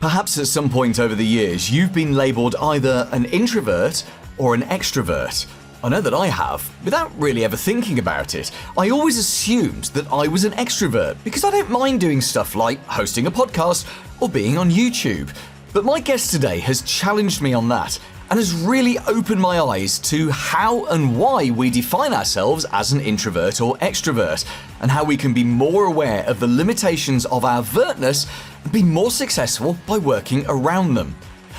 Perhaps at some point over the years, you've been labelled either an introvert or an extrovert. I know that I have, without really ever thinking about it. I always assumed that I was an extrovert because I don't mind doing stuff like hosting a podcast or being on YouTube. But my guest today has challenged me on that and has really opened my eyes to how and why we define ourselves as an introvert or extrovert, and how we can be more aware of the limitations of our vertness and be more successful by working around them.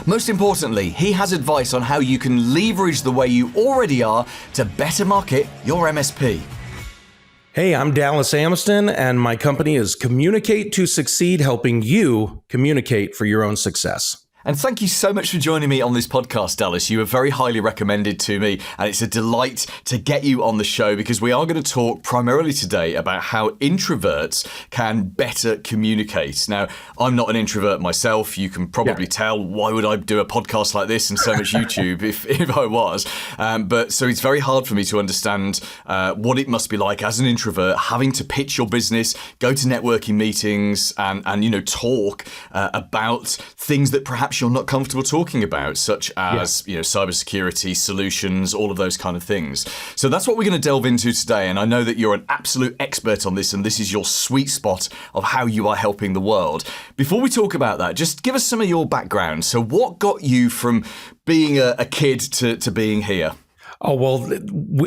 Most importantly, he has advice on how you can leverage the way you already are to better market your MSP. Hey, I'm Dallas Amsden, and my company is Communicate to Succeed, helping you communicate for your own success. And thank you so much for joining me on this podcast, Dallas. You were very highly recommended to me, and it's a delight to get you on the show because we are going to talk primarily today about how introverts can better communicate. Now, I'm not an introvert myself. You can probably tell. Why would I do a podcast like this and so much YouTube if I was? But so it's very hard for me to understand what it must be like as an introvert, having to pitch your business, go to networking meetings, and talk about things that perhaps you're not comfortable talking about, such as cybersecurity solutions, all of those kind of things. So that's what we're going to delve into today, and I know that you're an absolute expert on this, and this is your sweet spot of how you are helping the world. Before we talk about that, just give us some of your background. So what got you from being a kid to being here? Oh, well,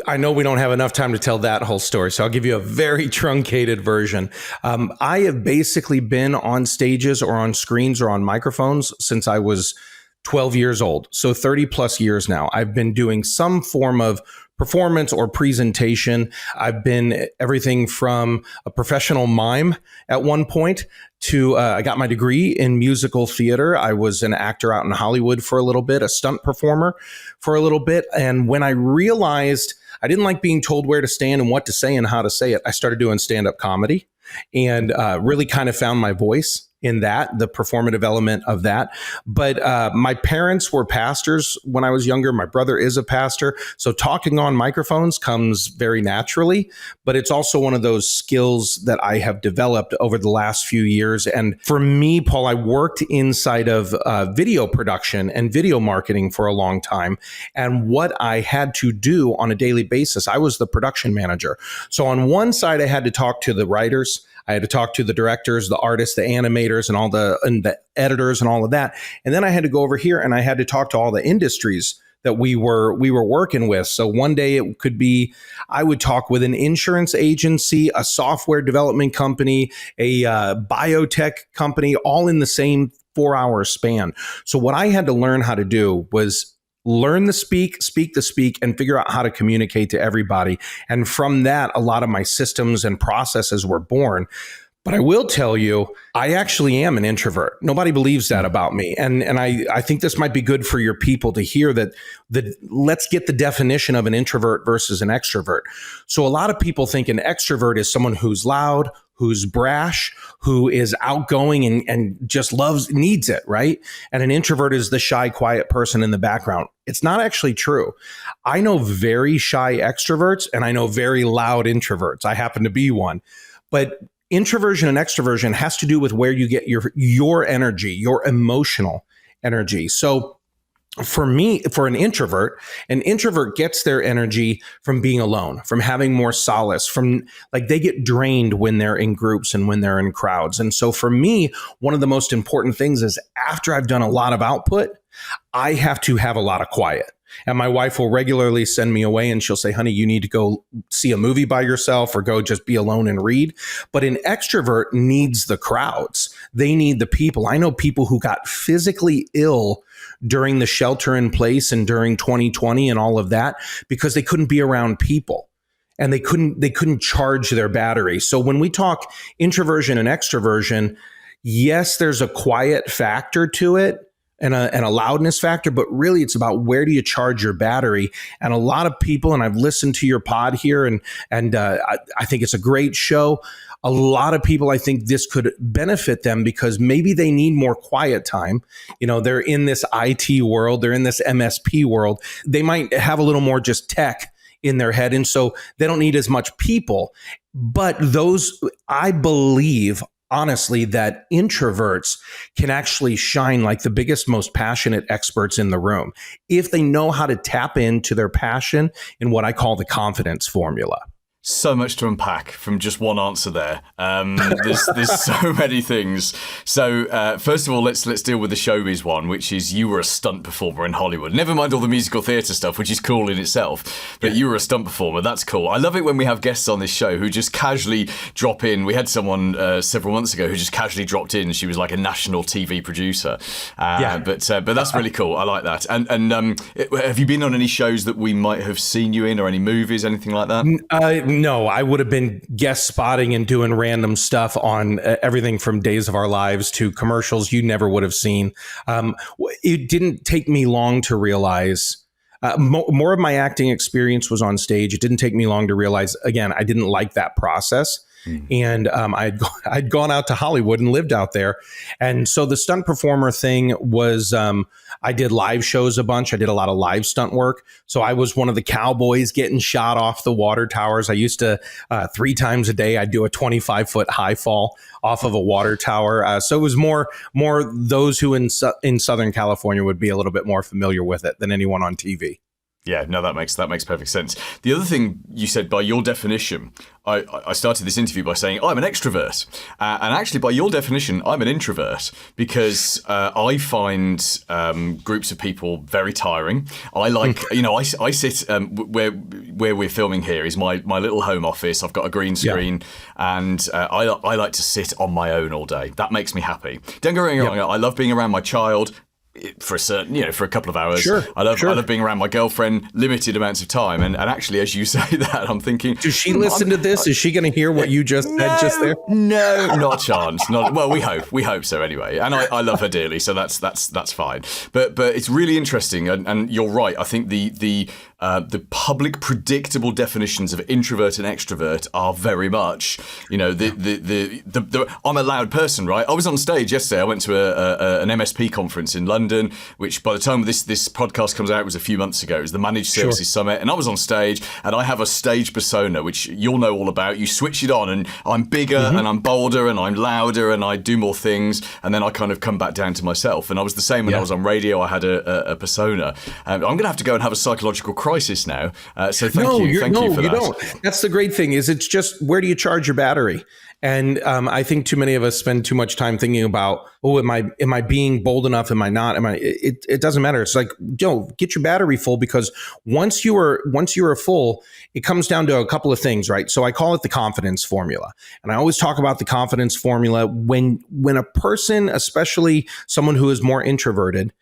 I know we don't have enough time to tell that whole story, so I'll give you a very truncated version. I have basically been on stages or on screens or on microphones since I was 12 years old, so 30 plus years now. I've been doing some form of performance or presentation. I've been everything from a professional mime at one point to I got my degree in musical theater. I was an actor out in Hollywood for a little bit, a stunt performer for a little bit. And when I realized I didn't like being told where to stand and what to say and how to say it, I started doing stand-up comedy and really kind of found my voice in that, the performative element of that. But my parents were pastors when I was younger. My brother is a pastor. So talking on microphones comes very naturally, but it's also one of those skills that I have developed over the last few years. And for me, Paul, I worked inside of video production and video marketing for a long time. And what I had to do on a daily basis, I was the production manager. So on one side, I had to talk to the writers, I had to talk to the directors, the artists, the animators, and the editors and all of that. And then I had to go over here and I had to talk to all the industries that we were working with. So one day it could be, I would talk with an insurance agency, a software development company, a biotech company, all in the same 4-hour span. So what I had to learn how to do was learn the speak the speak, and figure out how to communicate to everybody. And from that, a lot of my systems and processes were born. But I will tell you, I actually am an introvert. Nobody believes that about me. And I think this might be good for your people to hear that let's get the definition of an introvert versus an extrovert. So a lot of people think an extrovert is someone who's loud, who's brash, who is outgoing and just needs it, right? And an introvert is the shy, quiet person in the background. It's not actually true. I know very shy extroverts and I know very loud introverts. I happen to be one. But introversion and extroversion has to do with where you get your energy, your emotional energy. So for me, for an introvert gets their energy from being alone, from having more solace, from like they get drained when they're in groups and when they're in crowds. And so for me, one of the most important things is after I've done a lot of output, I have to have a lot of quiet. And my wife will regularly send me away and she'll say, honey, you need to go see a movie by yourself or go just be alone and read. But an extrovert needs the crowds. They need the people. I know people who got physically ill during the shelter in place and during 2020 and all of that because they couldn't be around people and they couldn't charge their battery. So when we talk introversion and extroversion, yes, there's a quiet factor to it and a loudness factor, but really it's about where do you charge your battery? And a lot of people, and I've listened to your pod here and I think it's a great show. A lot of people, I think this could benefit them because maybe they need more quiet time. You know, they're in this IT world, they're in this MSP world. They might have a little more just tech in their head. And so they don't need as much people. But those, I believe, honestly that introverts can actually shine like the biggest, most passionate experts in the room if they know how to tap into their passion in what I call the confidence formula. So much to unpack from just one answer there. There's so many things. So first of all, let's deal with the showbiz one, which is you were a stunt performer in Hollywood. Never mind all the musical theatre stuff, which is cool in itself, but you were a stunt performer. That's cool. I love it when we have guests on this show who just casually drop in. We had someone several months ago who just casually dropped in. She was like a national TV producer. But that's really cool. I like that. And have you been on any shows that we might have seen you in, or any movies, anything like that? No, I would have been guest spotting and doing random stuff on everything from Days of Our Lives to commercials you never would have seen. It didn't take me long to realize. More of my acting experience was on stage. It didn't take me long to realize, again, I didn't like that process. And I'd gone out to Hollywood and lived out there. And so the stunt performer thing was, I did live shows a bunch. I did a lot of live stunt work. So I was one of the cowboys getting shot off the water towers. I used to, 3 times a day, I'd do a 25-foot high fall off of a water tower. So it was more those who in Southern California would be a little bit more familiar with it than anyone on TV. Yeah, no, that makes perfect sense. The other thing you said, by your definition, I started this interview by saying I'm an extrovert, and actually, by your definition, I'm an introvert because I find groups of people very tiring. I like, I sit where we're filming here is my little home office. I've got a green screen, and I like to sit on my own all day. That makes me happy. Don't get me wrong, I love being around my child. For a certain, for a couple of hours. Sure. I love being around my girlfriend, limited amounts of time. And actually, as you say that, I'm thinking, does she listen to this? Is she going to hear what you just said just there? No, not a chance. Well, we hope so anyway. And I love her dearly, so that's fine. But it's really interesting, and you're right. I think the public predictable definitions of introvert and extrovert are very much, I'm a loud person, right? I was on stage yesterday. I went to an MSP conference in London, which by the time this podcast comes out, it was a few months ago. It was the Managed Services Summit, and I was on stage, and I have a stage persona, which you'll know all about. You switch it on, and I'm bigger, and I'm bolder, and I'm louder, and I do more things, and then I kind of come back down to myself. And I was the same when I was on radio. I had a persona. I'm going to have to go and have a psychological crisis now. So thank you for that. You don't. That's the great thing is it's just, where do you charge your battery? And I think too many of us spend too much time thinking about, am I being bold enough? Am I not? It doesn't matter. It's like, get your battery full, because once you are full, it comes down to a couple of things, right? So I call it the confidence formula. And I always talk about the confidence formula when a person, especially someone who is more introverted,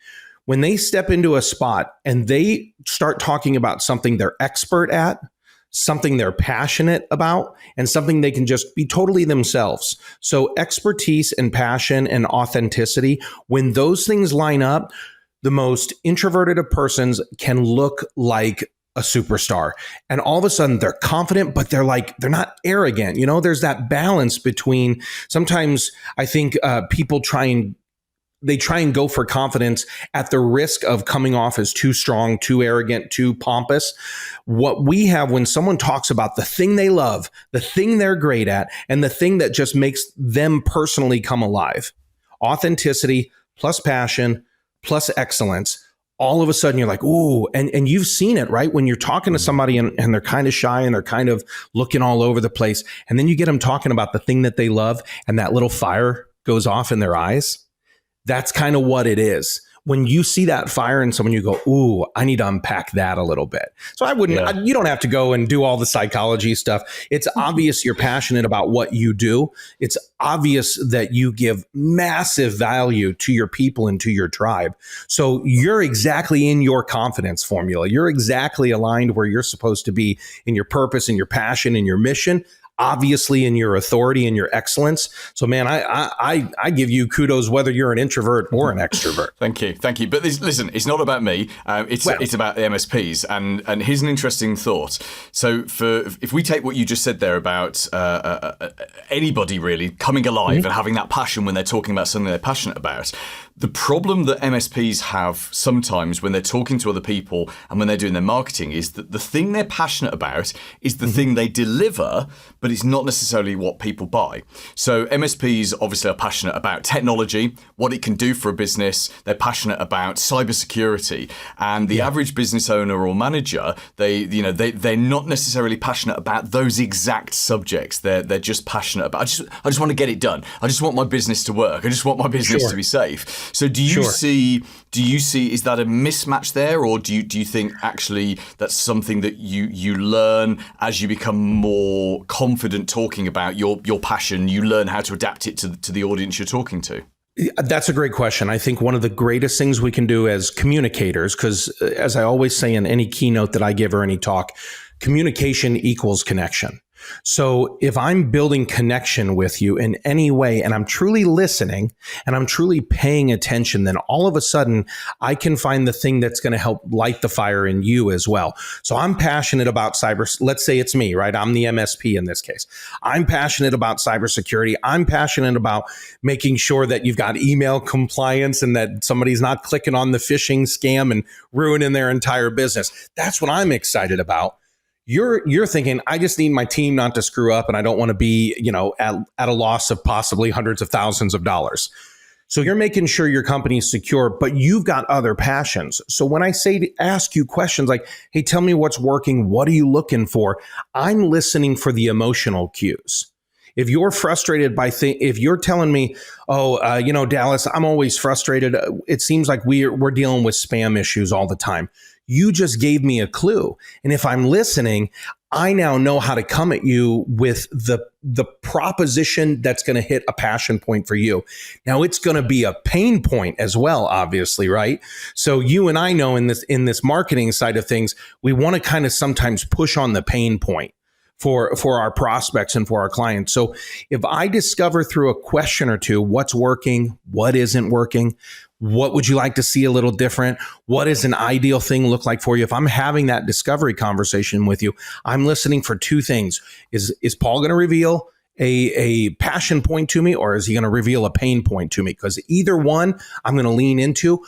when they step into a spot and they start talking about something they're expert at, something they're passionate about, and something they can just be totally themselves. So expertise and passion and authenticity, when those things line up, the most introverted of persons can look like a superstar. And all of a sudden they're confident, but they're not arrogant. There's that balance between, sometimes I think people try and go for confidence at the risk of coming off as too strong, too arrogant, too pompous. What we have when someone talks about the thing they love, the thing they're great at, and the thing that just makes them personally come alive, authenticity plus passion plus excellence, all of a sudden you're like, ooh, and you've seen it, right? When you're talking to somebody and they're kind of shy and they're kind of looking all over the place, and then you get them talking about the thing that they love and that little fire goes off in their eyes. That's kind of what it is. When you see that fire in someone, you go, ooh, I need to unpack that a little bit. So you don't have to go and do all the psychology stuff. It's obvious you're passionate about what you do. It's obvious that you give massive value to your people and to your tribe. So you're exactly in your confidence formula. You're exactly aligned where you're supposed to be in your purpose and your passion and your mission. Obviously in your authority and your excellence. So man, I give you kudos whether you're an introvert or an extrovert. Thank you. But listen, it's not about me. It's about the MSPs. And here's an interesting thought. So if we take what you just said there about anybody really coming alive and having that passion when they're talking about something they're passionate about, the problem that MSPs have sometimes when they're talking to other people and when they're doing their marketing is that the thing they're passionate about is the thing they deliver, but it's not necessarily what people buy. So MSPs obviously are passionate about technology, what it can do for a business. They're passionate about cybersecurity, and the average business owner or manager, they're not necessarily passionate about those exact subjects. They're just passionate about, I just want to get it done. I just want my business to work. I just want my business to be safe. So do you see, is that a mismatch there, or do you think actually that's something that you learn as you become more confident talking about your passion? You learn how to adapt it to the audience you're talking to? That's a great question. I think one of the greatest things we can do as communicators, because as I always say in any keynote that I give or any talk, communication equals connection. So if I'm building connection with you in any way, and I'm truly listening and I'm truly paying attention, then all of a sudden I can find the thing that's going to help light the fire in you as well. So I'm passionate about cyber. Let's say it's me, right? I'm the MSP in this case. I'm passionate about cybersecurity. I'm passionate about making sure that you've got email compliance and that somebody's not clicking on the phishing scam and ruining their entire business. That's what I'm excited about. You're thinking, I just need my team not to screw up, and I don't want to be, at a loss of possibly hundreds of thousands of dollars. So you're making sure your company's secure, but you've got other passions. So when I say to ask you questions like, hey, tell me what's working, what are you looking for? I'm listening for the emotional cues. If you're frustrated by if you're telling me, Dallas, I'm always frustrated. It seems like we're dealing with spam issues all the time. You just gave me a clue. And if I'm listening, I now know how to come at you with the proposition that's going to hit a passion point for you. Now it's going to be a pain point as well, obviously, right? So you and I know in this marketing side of things, we want to kind of sometimes push on the pain point for our prospects and for our clients. So if I discover through a question or two what's working, what isn't working, what would you like to see a little different? What does an ideal thing look like for you? If I'm having that discovery conversation with you, I'm listening for two things. Is Paul going to reveal a passion point to me, or is he going to reveal a pain point to me? Because either one I'm going to lean into.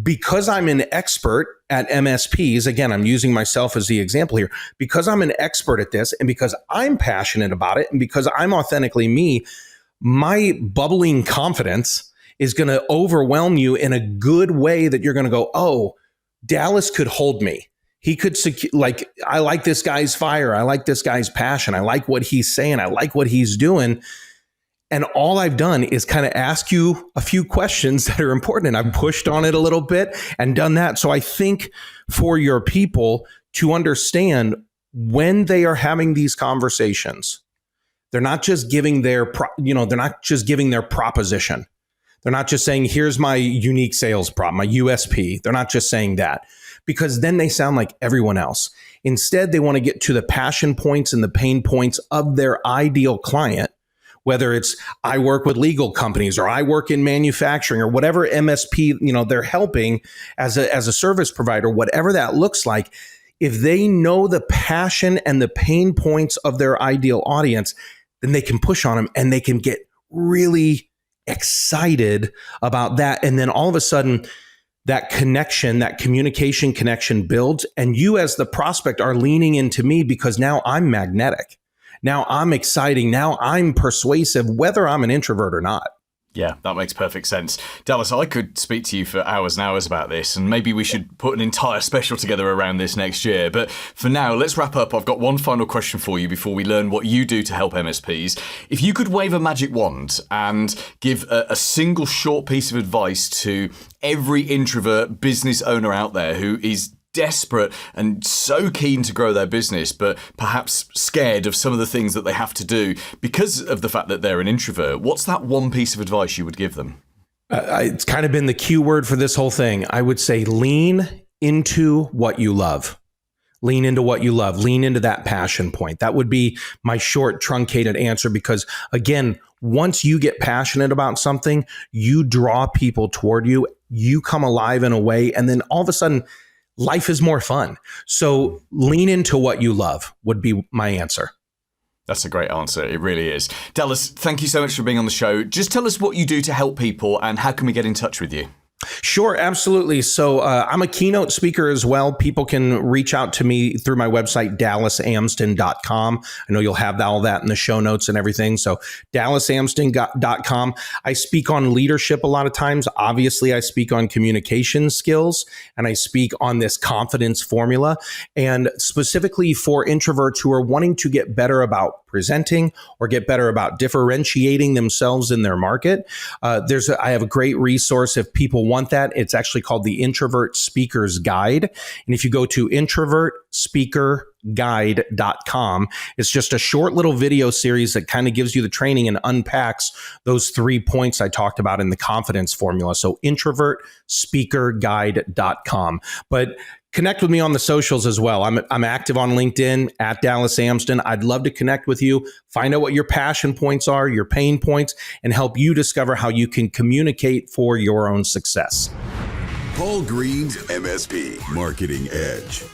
Because I'm an expert at MSPs, again, I'm using myself as the example here, because I'm an expert at this and because I'm passionate about it and because I'm authentically me, my bubbling confidence is going to overwhelm you in a good way that you're going to go, oh, Dallas could hold me. He could I like this guy's fire. I like this guy's passion. I like what he's saying. I like what he's doing. And all I've done is kind of ask you a few questions that are important. And I've pushed on it a little bit and done that. So I think for your people to understand when they are having these conversations, they're not just giving they're not just giving their proposition. They're not just saying, here's my unique sales prop, my USP. They're not just saying that, because then they sound like everyone else. Instead, they want to get to the passion points and the pain points of their ideal client, whether it's I work with legal companies or I work in manufacturing or whatever MSP, they're helping as a service provider, whatever that looks like. If they know the passion and the pain points of their ideal audience, then they can push on them and they can get really excited about that. And then all of a sudden that connection, that communication connection builds, and you as the prospect are leaning into me because now I'm magnetic. Now I'm exciting. Now I'm persuasive, whether I'm an introvert or not. Yeah, that makes perfect sense. Dallas, I could speak to you for hours and hours about this, and maybe we should put an entire special together around this next year. But for now, let's wrap up. I've got one final question for you before we learn what you do to help MSPs. If you could wave a magic wand and give a single short piece of advice to every introvert business owner out there who is desperate and so keen to grow their business, but perhaps scared of some of the things that they have to do because of the fact that they're an introvert, what's that one piece of advice you would give them? It's kind of been the key word for this whole thing. I would say lean into what you love. Lean into what you love. Lean into that passion point. That would be my short, truncated answer, because again, once you get passionate about something, you draw people toward you, you come alive in a way, and then all of a sudden, life is more fun. So lean into what you love would be my answer. That's a great answer. It really is. Dallas, thank you so much for being on the show. Just tell us what you do to help people and how can we get in touch with you? Sure, absolutely. So I'm a keynote speaker as well. People can reach out to me through my website, dallasamsden.com. I know you'll have all that in the show notes and everything. So dallasamsden.com. I speak on leadership a lot of times. Obviously, I speak on communication skills, and I speak on this confidence formula. And specifically for introverts who are wanting to get better about presenting or get better about differentiating themselves in their market, I have a great resource if people want that. It's actually called the Introvert Speaker's Guide. And if you go to introvertspeakerguide.com, it's just a short little video series that kind of gives you the training and unpacks those 3 points I talked about in the confidence formula. So introvertspeakerguide.com. But connect with me on the socials as well. I'm active on LinkedIn at Dallas Amsden. I'd love to connect with you, find out what your passion points are, your pain points, and help you discover how you can communicate for your own success. Paul Green's MSP Marketing Edge.